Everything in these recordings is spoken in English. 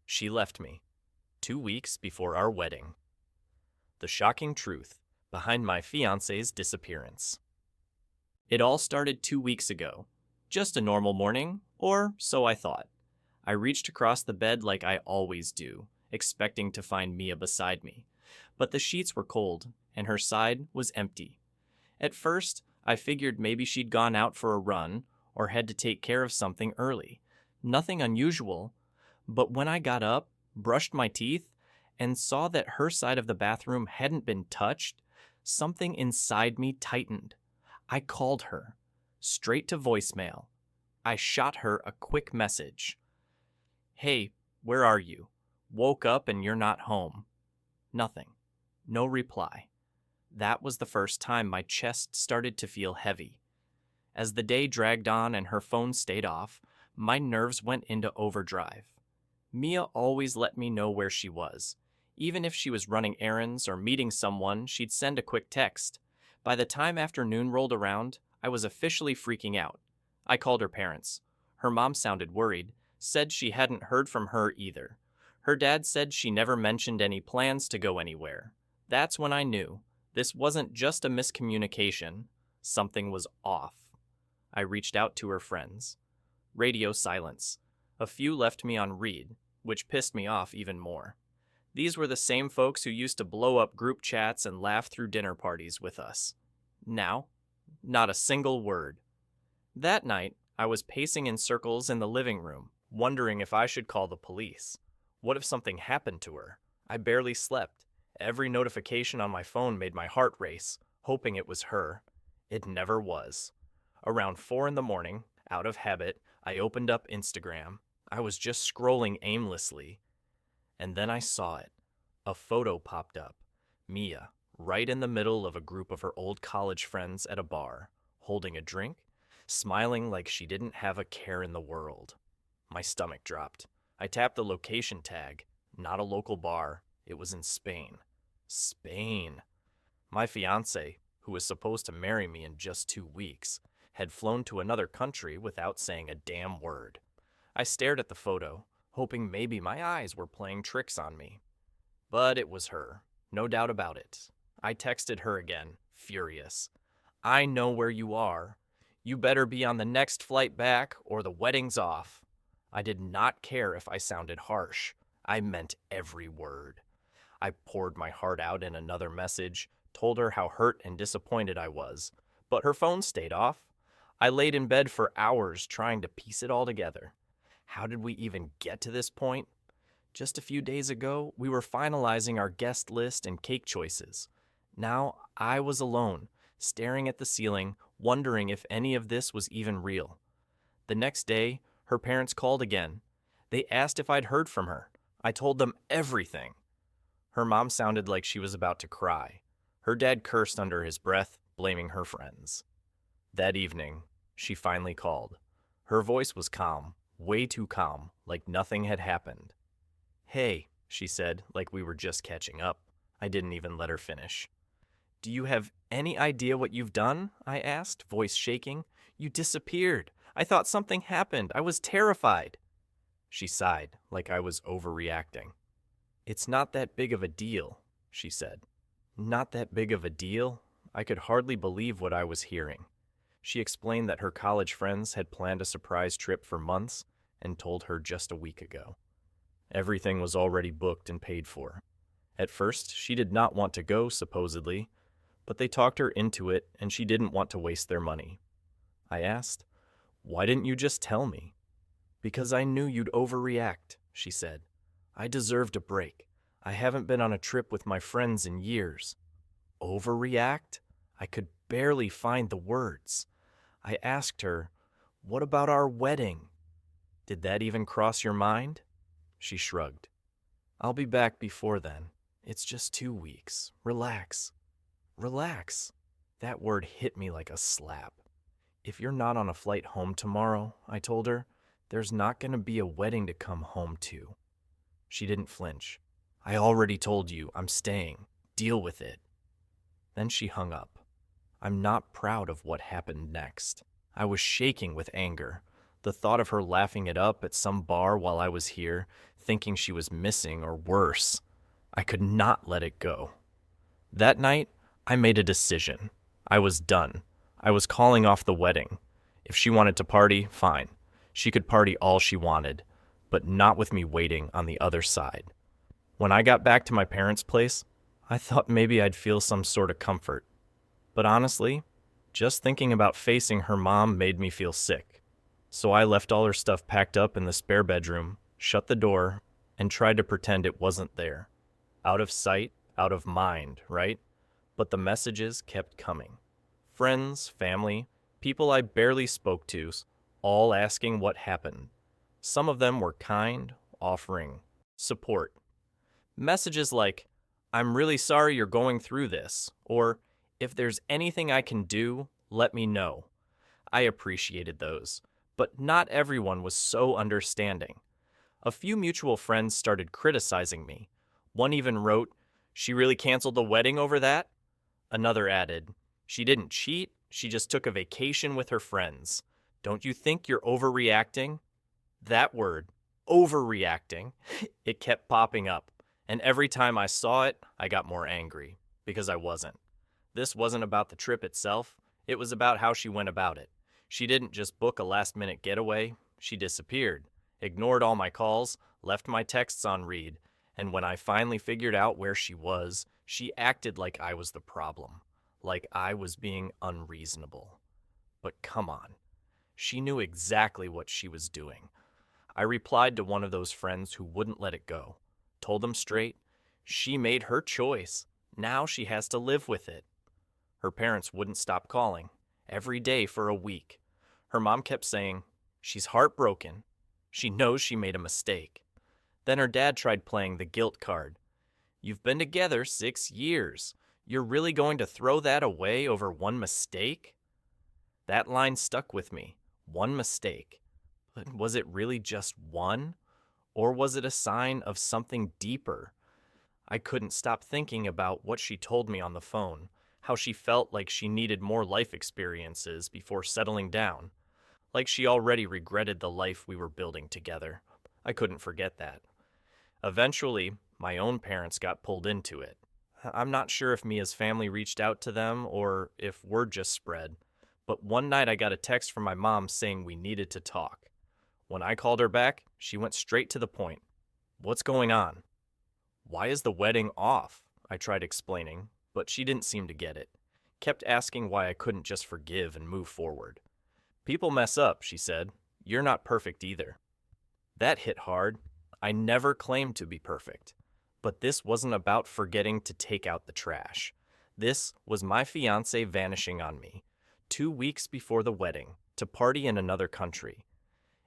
She left me 2 weeks before our wedding. The shocking truth behind my fiancée's disappearance. It all started 2 weeks ago. Just a normal morning, or so I thought. I reached across the bed like I always do, expecting to find Mia beside me. But the sheets were cold, and her side was empty. At first, I figured maybe she'd gone out for a run or had to take care of something early. Nothing unusual, but when I got up, brushed my teeth, and saw that her side of the bathroom hadn't been touched, something inside me tightened. I called her, straight to voicemail. I shot her a quick message. Hey, where are you? Woke up and you're not home. Nothing. No reply. That was the first time my chest started to feel heavy. As the day dragged on and her phone stayed off, my nerves went into overdrive. Mia always let me know where she was. Even if she was running errands or meeting someone, she'd send a quick text. By the time afternoon rolled around, I was officially freaking out. I called her parents. Her mom sounded worried, said she hadn't heard from her either. Her dad said she never mentioned any plans to go anywhere. That's when I knew this wasn't just a miscommunication. Something was off. I reached out to her friends. Radio silence. A few left me on read, which pissed me off even more. These were the same folks who used to blow up group chats and laugh through dinner parties with us. Now, not a single word. That night, I was pacing in circles in the living room, wondering if I should call the police. What if something happened to her? I barely slept. Every notification on my phone made my heart race, hoping it was her. It never was. Around 4 a.m, out of habit, I opened up Instagram. I was just scrolling aimlessly. And then I saw it. A photo popped up. Mia, right in the middle of a group of her old college friends at a bar, holding a drink, smiling like she didn't have a care in the world. My stomach dropped. I tapped the location tag. Not a local bar. It was in Spain. Spain. My fiancé, who was supposed to marry me in just 2 weeks, had flown to another country without saying a damn word. I stared at the photo, hoping maybe my eyes were playing tricks on me. But it was her, no doubt about it. I texted her again, furious. I know where you are. You better be on the next flight back or the wedding's off. I did not care if I sounded harsh. I meant every word. I poured my heart out in another message, told her how hurt and disappointed I was, but her phone stayed off. I laid in bed for hours trying to piece it all together. How did we even get to this point? Just a few days ago, we were finalizing our guest list and cake choices. Now I was alone, staring at the ceiling, wondering if any of this was even real. The next day, her parents called again. They asked if I'd heard from her. I told them everything. Her mom sounded like she was about to cry. Her dad cursed under his breath, blaming her friends. That evening, she finally called. Her voice was calm, way too calm, like nothing had happened. Hey, she said, like we were just catching up. I didn't even let her finish. Do you have any idea what you've done? I asked, voice shaking. You disappeared. I thought something happened. I was terrified. She sighed, like I was overreacting. It's not that big of a deal, she said. Not that big of a deal? I could hardly believe what I was hearing. She explained that her college friends had planned a surprise trip for months and told her just a week ago. Everything was already booked and paid for. At first, she did not want to go, supposedly, but they talked her into it and she didn't want to waste their money. I asked, "Why didn't you just tell me?" "Because I knew you'd overreact," she said. "I deserved a break. I haven't been on a trip with my friends in years." Overreact? I could barely find the words. I asked her, "What about our wedding? Did that even cross your mind?" She shrugged. "I'll be back before then. It's just 2 weeks. Relax." Relax. That word hit me like a slap. If you're not on a flight home tomorrow, I told her, there's not going to be a wedding to come home to. She didn't flinch. I already told you, I'm staying. Deal with it. Then she hung up. I'm not proud of what happened next. I was shaking with anger. The thought of her laughing it up at some bar while I was here, thinking she was missing or worse. I could not let it go. That night, I made a decision. I was done. I was calling off the wedding. If she wanted to party, fine. She could party all she wanted, but not with me waiting on the other side. When I got back to my parents' place, I thought maybe I'd feel some sort of comfort. But honestly, just thinking about facing her mom made me feel sick. So I left all her stuff packed up in the spare bedroom, shut the door, and tried to pretend it wasn't there. Out of sight, out of mind, right? But the messages kept coming. Friends, family, people I barely spoke to, all asking what happened. Some of them were kind, offering support. Messages like, "I'm really sorry you're going through this," or, "If there's anything I can do, let me know." I appreciated those, but not everyone was so understanding. A few mutual friends started criticizing me. One even wrote, "She really canceled the wedding over that?" Another added, "She didn't cheat, she just took a vacation with her friends. Don't you think you're overreacting?" That word, overreacting, it kept popping up, and every time I saw it, I got more angry, because I wasn't. This wasn't about the trip itself, it was about how she went about it. She didn't just book a last-minute getaway, she disappeared, ignored all my calls, left my texts on read, and when I finally figured out where she was, she acted like I was the problem, like I was being unreasonable. But come on, she knew exactly what she was doing. I replied to one of those friends who wouldn't let it go. Told them straight, she made her choice. Now she has to live with it. Her parents wouldn't stop calling, every day for a week. Her mom kept saying, "She's heartbroken. She knows she made a mistake." Then her dad tried playing the guilt card. "You've been together 6 years. You're really going to throw that away over one mistake?" That line stuck with me. One mistake. But was it really just one? Or was it a sign of something deeper? I couldn't stop thinking about what she told me on the phone, how she felt like she needed more life experiences before settling down, like she already regretted the life we were building together. I couldn't forget that. Eventually, my own parents got pulled into it. I'm not sure if Mia's family reached out to them or if word just spread, but one night I got a text from my mom saying we needed to talk. When I called her back, she went straight to the point. "What's going on?" "Why is the wedding off?" I tried explaining, but she didn't seem to get it. Kept asking why I couldn't just forgive and move forward. "People mess up," she said. "You're not perfect either." That hit hard. I never claimed to be perfect. But this wasn't about forgetting to take out the trash. This was my fiancé vanishing on me, 2 weeks before the wedding, to party in another country.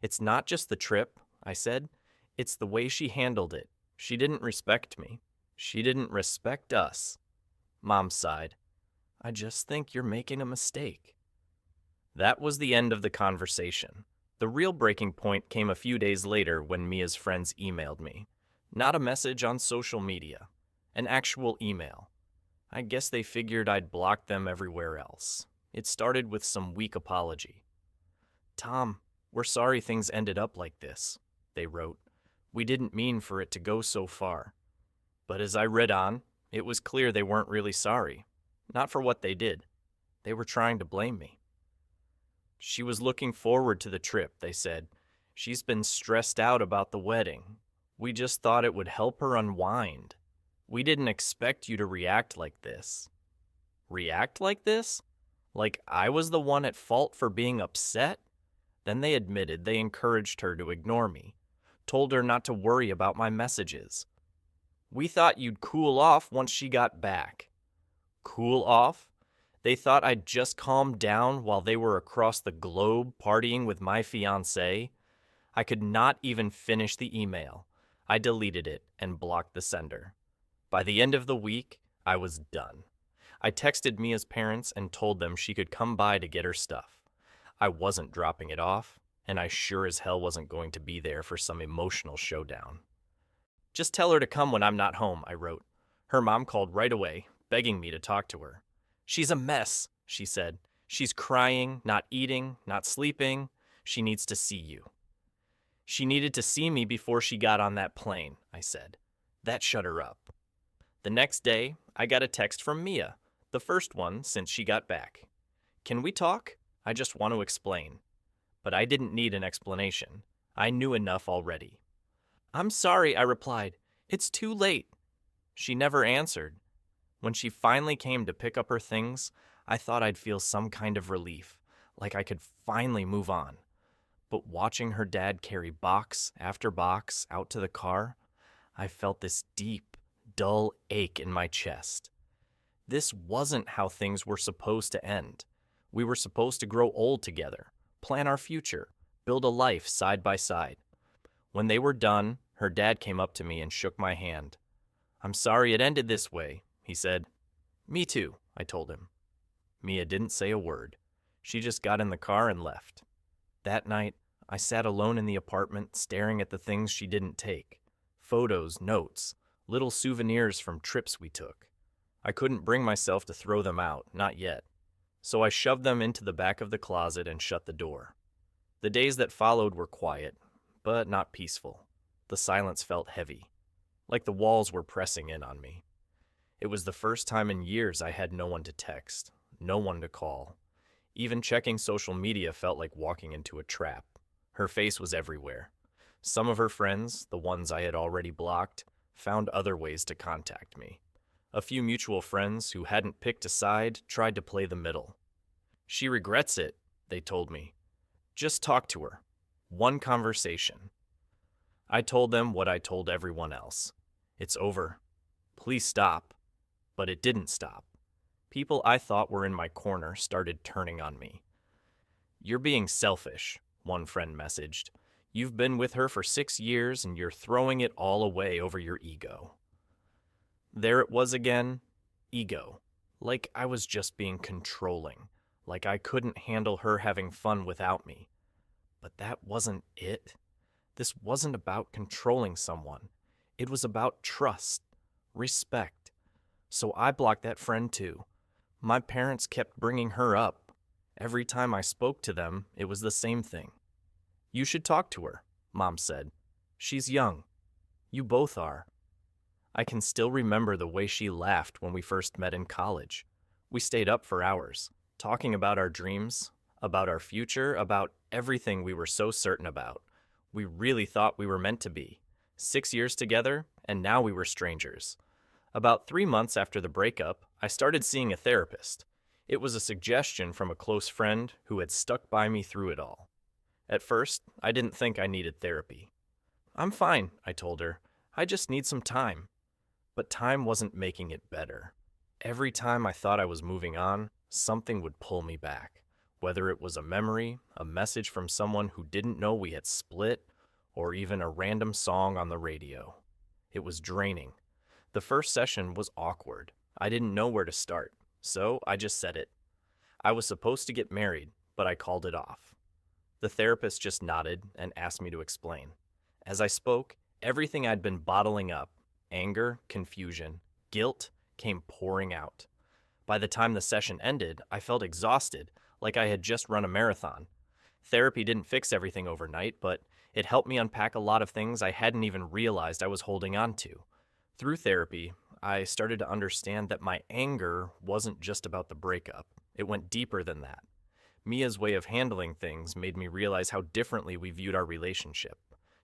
"It's not just the trip," I said. "It's the way she handled it. She didn't respect me. She didn't respect us." Mom sighed. "I just think you're making a mistake." That was the end of the conversation. The real breaking point came a few days later when Mia's friends emailed me. Not a message on social media. An actual email. I guess they figured I'd blocked them everywhere else. It started with some weak apology. "Tom, we're sorry things ended up like this," they wrote. "We didn't mean for it to go so far." But as I read on, it was clear they weren't really sorry. Not for what they did. They were trying to blame me. "She was looking forward to the trip," they said. "She's been stressed out about the wedding. We just thought it would help her unwind. We didn't expect you to react like this." React like this? Like I was the one at fault for being upset? Then they admitted they encouraged her to ignore me, told her not to worry about my messages. "We thought you'd cool off once she got back." Cool off? They thought I'd just calm down while they were across the globe partying with my fiancé? I could not even finish the email. I deleted it and blocked the sender. By the end of the week, I was done. I texted Mia's parents and told them she could come by to get her stuff. I wasn't dropping it off, and I sure as hell wasn't going to be there for some emotional showdown. "Just tell her to come when I'm not home," I wrote. Her mom called right away, begging me to talk to her. "She's a mess," she said. "She's crying, not eating, not sleeping. She needs to see you." "She needed to see me before she got on that plane," I said. That shut her up. The next day, I got a text from Mia, the first one since she got back. "Can we talk? I just want to explain." But I didn't need an explanation. I knew enough already. "I'm sorry," I replied. "It's too late." She never answered. When she finally came to pick up her things, I thought I'd feel some kind of relief, like I could finally move on. But watching her dad carry box after box out to the car, I felt this deep, dull ache in my chest. This wasn't how things were supposed to end. We were supposed to grow old together, plan our future, build a life side by side. When they were done, her dad came up to me and shook my hand. "I'm sorry it ended this way," he said. "Me too," I told him. Mia didn't say a word. She just got in the car and left. That night, I sat alone in the apartment staring at the things she didn't take. Photos, notes, little souvenirs from trips we took. I couldn't bring myself to throw them out, not yet. So I shoved them into the back of the closet and shut the door. The days that followed were quiet, but not peaceful. The silence felt heavy, like the walls were pressing in on me. It was the first time in years I had no one to text, no one to call. Even checking social media felt like walking into a trap. Her face was everywhere. Some of her friends, the ones I had already blocked, found other ways to contact me. A few mutual friends who hadn't picked a side tried to play the middle. "She regrets it," they told me. "Just talk to her. One conversation." I told them what I told everyone else. "It's over. Please stop." But it didn't stop. People I thought were in my corner started turning on me. "You're being selfish," one friend messaged. "You've been with her for 6 years and you're throwing it all away over your ego." There it was again, ego. Like I was just being controlling, like I couldn't handle her having fun without me. But that wasn't it. This wasn't about controlling someone. It was about trust, respect. So I blocked that friend too. My parents kept bringing her up. Every time I spoke to them, it was the same thing. "You should talk to her," Mom said. "She's young. You both are." I can still remember the way she laughed when we first met in college. We stayed up for hours, talking about our dreams, about our future, about everything we were so certain about. We really thought we were meant to be. 6 years together, and now we were strangers. About 3 months after the breakup, I started seeing a therapist. It was a suggestion from a close friend who had stuck by me through it all. At first, I didn't think I needed therapy. "I'm fine," I told her. "I just need some time." But time wasn't making it better. Every time I thought I was moving on, something would pull me back. Whether it was a memory, a message from someone who didn't know we had split, or even a random song on the radio. It was draining. The first session was awkward. I didn't know where to start, so I just said it. I was supposed to get married, but I called it off. The therapist just nodded and asked me to explain. As I spoke, everything I'd been bottling up, anger, confusion, guilt, came pouring out. By the time the session ended, I felt exhausted, like I had just run a marathon. Therapy didn't fix everything overnight, but it helped me unpack a lot of things I hadn't even realized I was holding on to. Through therapy, I started to understand that my anger wasn't just about the breakup. It went deeper than that. Mia's way of handling things made me realize how differently we viewed our relationship.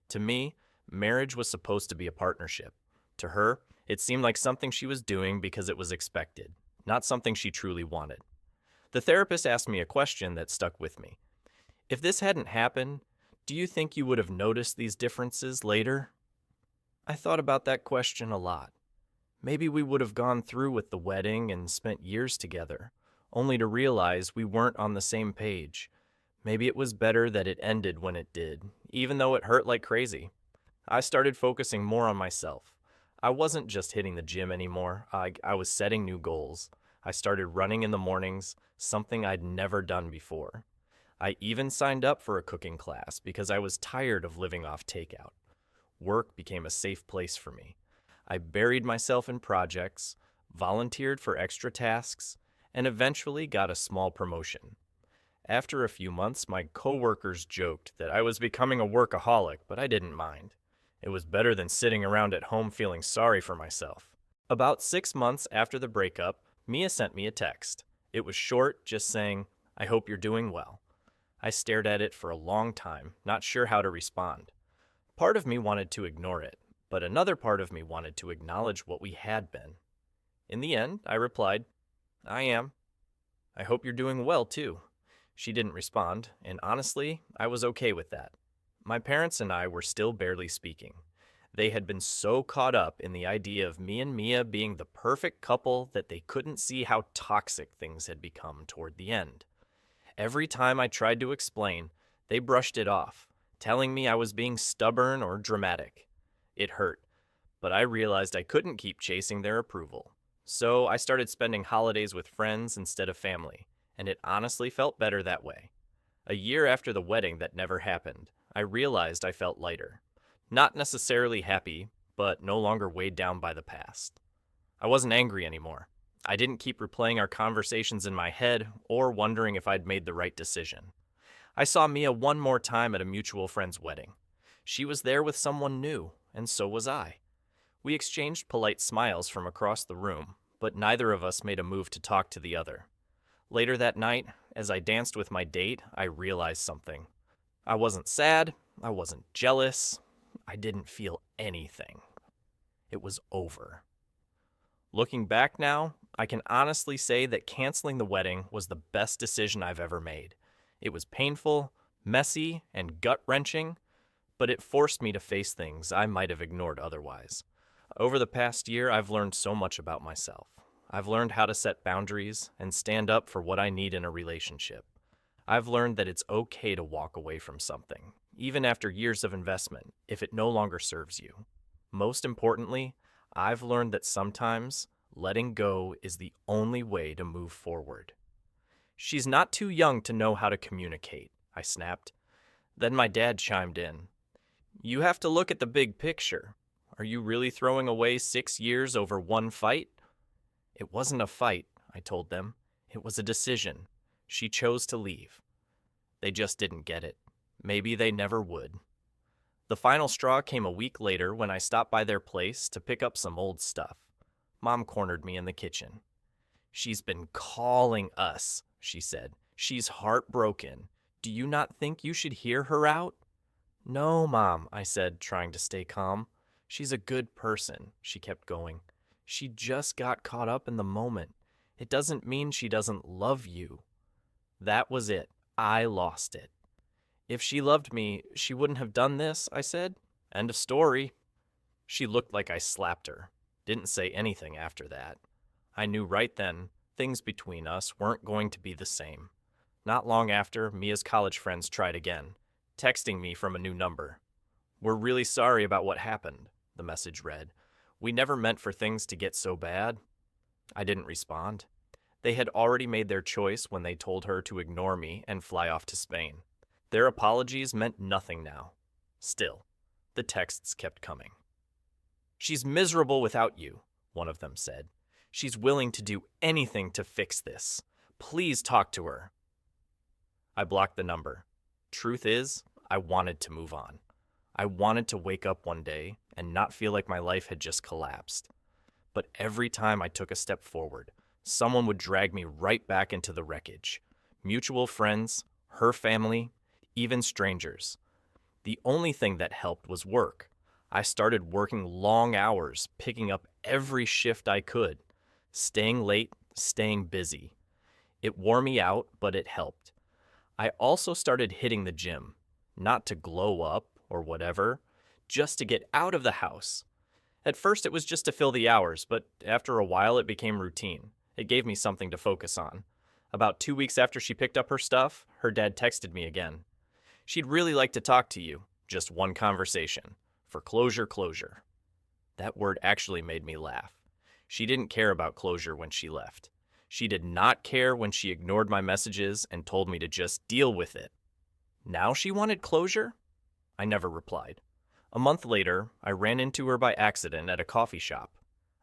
To me, marriage was supposed to be a partnership. To her, it seemed like something she was doing because it was expected, not something she truly wanted. The therapist asked me a question that stuck with me. "If this hadn't happened, do you think you would have noticed these differences later?" I thought about that question a lot. Maybe we would have gone through with the wedding and spent years together, only to realize we weren't on the same page. Maybe it was better that it ended when it did, even though it hurt like crazy. I started focusing more on myself. I wasn't just hitting the gym anymore. I was setting new goals. I started running in the mornings, something I'd never done before. I even signed up for a cooking class because I was tired of living off takeout. Work became a safe place for me. I buried myself in projects, volunteered for extra tasks, and eventually got a small promotion. After a few months, my coworkers joked that I was becoming a workaholic, but I didn't mind. It was better than sitting around at home feeling sorry for myself. About 6 months after the breakup, Mia sent me a text. It was short, just saying, "I hope you're doing well." I stared at it for a long time, not sure how to respond. Part of me wanted to ignore it, but another part of me wanted to acknowledge what we had been. In the end, I replied, "I am. I hope you're doing well, too." She didn't respond, and honestly, I was okay with that. My parents and I were still barely speaking. They had been so caught up in the idea of me and Mia being the perfect couple that they couldn't see how toxic things had become toward the end. Every time I tried to explain, they brushed it off, telling me I was being stubborn or dramatic. It hurt, but I realized I couldn't keep chasing their approval. So I started spending holidays with friends instead of family, and it honestly felt better that way. A year after the wedding that never happened, I realized I felt lighter. Not necessarily happy, but no longer weighed down by the past. I wasn't angry anymore. I didn't keep replaying our conversations in my head or wondering if I'd made the right decision. I saw Mia one more time at a mutual friend's wedding. She was there with someone new, and so was I. We exchanged polite smiles from across the room, but neither of us made a move to talk to the other. Later that night, as I danced with my date, I realized something. I wasn't sad, I wasn't jealous, I didn't feel anything. It was over. Looking back now, I can honestly say that canceling the wedding was the best decision I've ever made. It was painful, messy, and gut-wrenching, but it forced me to face things I might have ignored otherwise. Over the past year, I've learned so much about myself. I've learned how to set boundaries and stand up for what I need in a relationship. I've learned that it's okay to walk away from something, even after years of investment, if it no longer serves you. Most importantly, I've learned that sometimes letting go is the only way to move forward. "She's not too young to know how to communicate," I snapped. Then my dad chimed in. "You have to look at the big picture. Are you really throwing away 6 years over one fight?" "It wasn't a fight," I told them. "It was a decision. She chose to leave." They just didn't get it. Maybe they never would. The final straw came a week later when I stopped by their place to pick up some old stuff. Mom cornered me in the kitchen. "She's been calling us," she said. "She's heartbroken. Do you not think you should hear her out?" "No, Mom," I said, trying to stay calm. "She's a good person," she kept going. "She just got caught up in the moment. It doesn't mean she doesn't love you." That was it. I lost it. "If she loved me, she wouldn't have done this," I said. "End of story." She looked like I slapped her. Didn't say anything after that. I knew right then things between us weren't going to be the same. Not long after, Mia's college friends tried again, texting me from a new number. "We're really sorry about what happened," the message read. "We never meant for things to get so bad." I didn't respond. They had already made their choice when they told her to ignore me and fly off to Spain. Their apologies meant nothing now. Still, the texts kept coming. "She's miserable without you," one of them said. "She's willing to do anything to fix this. Please talk to her." I blocked the number. Truth is, I wanted to move on. I wanted to wake up one day and not feel like my life had just collapsed. But every time I took a step forward, someone would drag me right back into the wreckage. Mutual friends, her family, even strangers. The only thing that helped was work. I started working long hours, picking up every shift I could, staying late, staying busy. It wore me out, but it helped. I also started hitting the gym, not to glow up or whatever, just to get out of the house. At first it was just to fill the hours, but after a while it became routine. It gave me something to focus on. About 2 weeks after she picked up her stuff, her dad texted me again. "She'd really like to talk to you. Just one conversation. For closure. That word actually made me laugh. She didn't care about closure when she left. She did not care when she ignored my messages and told me to just deal with it. Now she wanted closure? I never replied. A month later, I ran into her by accident at a coffee shop.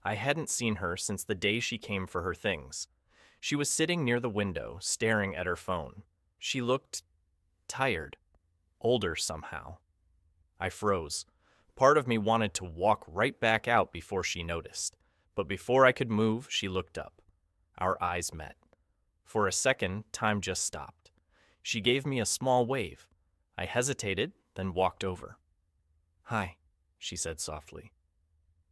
I hadn't seen her since the day she came for her things. She was sitting near the window, staring at her phone. She looked tired, older somehow. I froze. Part of me wanted to walk right back out before she noticed, but before I could move, she looked up. Our eyes met. For a second, time just stopped. She gave me a small wave. I hesitated, then walked over. "Hi," she said softly.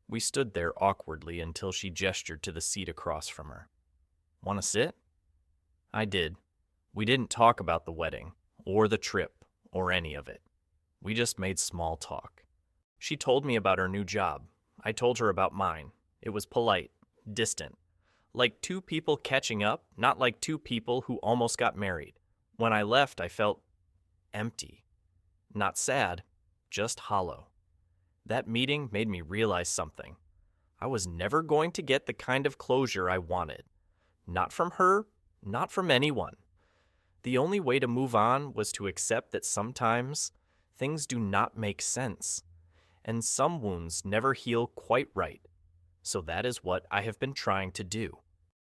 We stood there awkwardly until she gestured to the seat across from her. "Want to sit?" I did. We didn't talk about the wedding, or the trip, or any of it. We just made small talk. She told me about her new job. I told her about mine. It was polite, distant. Like two people catching up, not like two people who almost got married. When I left, I felt empty. Not sad, just hollow. That meeting made me realize something. I was never going to get the kind of closure I wanted. Not from her, not from anyone. The only way to move on was to accept that sometimes things do not make sense, and some wounds never heal quite right. So that is what I have been trying to do.